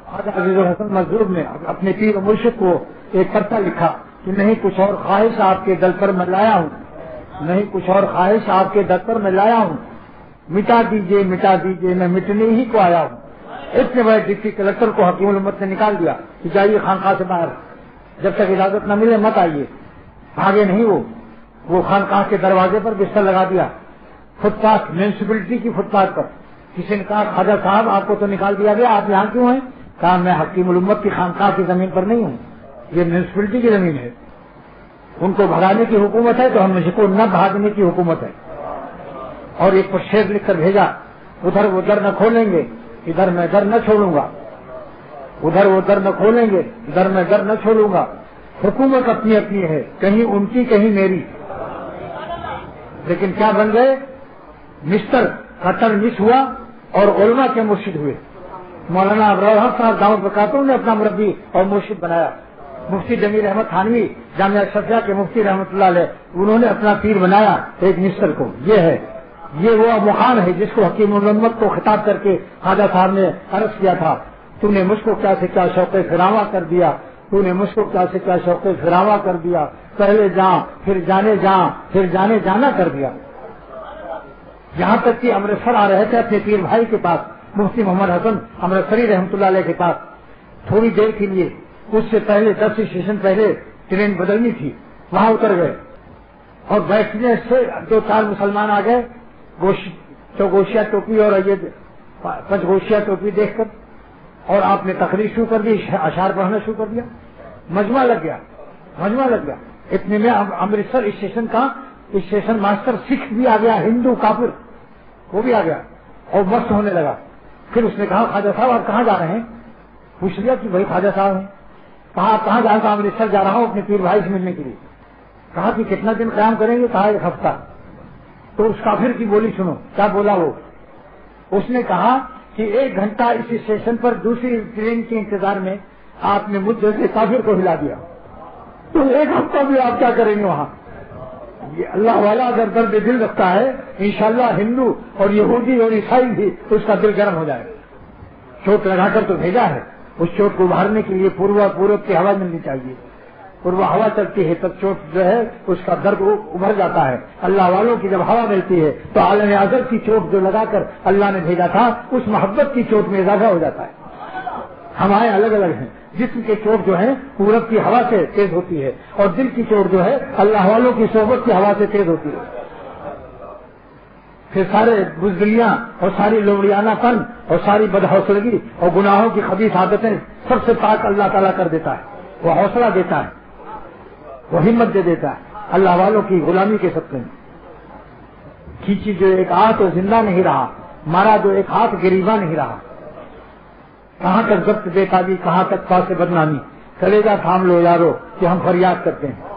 عزیز الحسن مظلوم نے اپنے پیر و مرشد کو ایک پتہ لکھا کہ نہیں کچھ اور خواہش آپ کے دل پر میں لایا ہوں، نہیں کچھ اور خواہش آپ کے دل پر میں لایا ہوں، مٹا دیجئے میں مٹنے ہی کو آیا ہوں۔ اتنے بڑے ڈپٹی کلکٹر کو حکیم الامت نے نکال دیا کہ جائیے خانقاہ سے باہر، جب تک اجازت نہ ملے مت آئیے۔ بھاگے نہیں، وہ خانقاہ کے دروازے پر بستر لگا دیا، فٹ پاتھ میونسپلٹی کی فٹ پاتھ پر۔ کسی نے کہا خواجہ صاحب آپ کو تو نکال دیا گیا، آپ یہاں کیوں ہیں؟ کہا میں حکیم الامت کی خانقاہ کی زمین پر نہیں ہوں، یہ میونسپلٹی کی زمین ہے، ان کو بھگانے کی حکومت ہے تو ہم کو نہ بھاگنے کی حکومت ہے۔ اور ایک پر شعر لکھ کر بھیجا، ادھر وہ در نہ کھولیں گے ادھر میں در نہ چھوڑوں گا، ادھر وہ در نہ کھولیں گے ادھر میں در نہ چھوڑوں گا، حکومت اپنی اپنی ہے، کہیں ان کی کہیں میری۔ لیکن کیا بن گئے؟ مسٹر قطر مس ہوا اور علماء کے مرشد ہوئے۔ مولانا ابراہیم صاحب دعوت برکاتوں نے اپنا مربی اور مرشد بنایا۔ مفتی جمیل احمد تھانوی جامعہ اشرفیہ کے مفتی رحمۃ اللہ علیہ، انہوں نے اپنا پیر بنایا ایک مسٹر کو۔ یہ وہ مقام ہے جس کو حکیم الامت کو خطاب کر کے خواجہ صاحب نے عرض کیا تھا، تو نے مجھ کو کیا سے کیا شوق فراواں کر دیا، تو نے مجھ کو کیا سے کیا شوق فراواں کر دیا، پہلے جاں پھر جانے جاں پھر جانے جانا کر دیا۔ یہاں تک کہ امرتسر آ رہے تھے اپنے پیر بھائی کے پاس، مفتی محمد حسن امرتسری رحمۃ اللہ علیہ کے پاس، تھوڑی دیر کے لیے، اس سے پہلے 10 اسٹیشن پہلے ٹرین بدلنی تھی، وہاں اتر گئے اور بیٹھنے سے 2-4 مسلمان آ گئے، چوگوشیا ٹوپی اور یہ پنچگوشیا ٹوپی دیکھ کر، اور آپ نے تقریر شروع کر دی، اشعار پڑھنا شروع کر دیا، مجمع لگ گیا۔ اتنے میں امرتسر اسٹیشن کا اسٹیشن ماسٹر سکھ بھی آ گیا، ہندو کافر وہ بھی آ گیا اور مست ہونے لگا۔ پھر اس نے کہا خواجہ صاحب آپ کہاں جا رہے ہیں؟ پوچھ لیا کہ بھائی خواجہ صاحب ہیں۔ کہا آپ کہاں جا رہے ہیں؟ امرتسر جا رہا ہوں اپنے پیر بھائی سے ملنے کے لیے۔ کہا کہ کتنا دن قیام کریں گے؟ کہا 1 ہفتہ۔ تو اس کافر کی بولی سنو، کیا بولا وہ؟ اس نے کہا کہ 1 گھنٹہ اس اسٹیشن پر دوسری ٹرین کے انتظار میں آپ نے مجھ جیسے کافر کو ہلا دیا، تو 1 ہفتہ بھی آپ کیا کریں گے وہاں؟ یہ اللہ والا اگر درد دل رکھتا ہے، انشاءاللہ ہندو اور یہودی اور عیسائی بھی اس کا دل گرم ہو جائے۔ چوٹ لگا کر تو بھیجا ہے، اس چوٹ کو ابھارنے کے لیے پورب کی ہوا ملنی چاہیے، پورب ہوا چلتی ہے تب چوٹ جو ہے اس کا درد ابھر جاتا ہے۔ اللہ والوں کی جب ہوا ملتی ہے تو عالم اعظم کی چوٹ جو لگا کر اللہ نے بھیجا تھا اس محبت کی چوٹ میں اضافہ ہو جاتا ہے۔ ہوائیں الگ الگ ہیں، جسم کی چوٹ جو ہے پورب کی ہوا سے تیز ہوتی ہے اور دل کی چوٹ جو ہے اللہ والوں کی صحبت کی ہوا سے تیز ہوتی ہے۔ پھر سارے بزدلیاں اور ساری لوڑیانہ پن اور ساری بدحوصلگی اور گناہوں کی خبیث عادتیں سب سے پاک اللہ تعالیٰ کر دیتا ہے، وہ حوصلہ دیتا ہے، وہ ہمت دے دیتا ہے اللہ والوں کی غلامی کے صدقے میں۔ کھینچی جو ایک ہاتھ زندہ نہیں رہا، مارا جو ایک ہاتھ گریباں نہیں رہا، کہاں تک ضبط بے تابی، کہاں تک پاس بدنامی، کلیجہ تھام لو یارو کہ ہم فریاد کرتے ہیں۔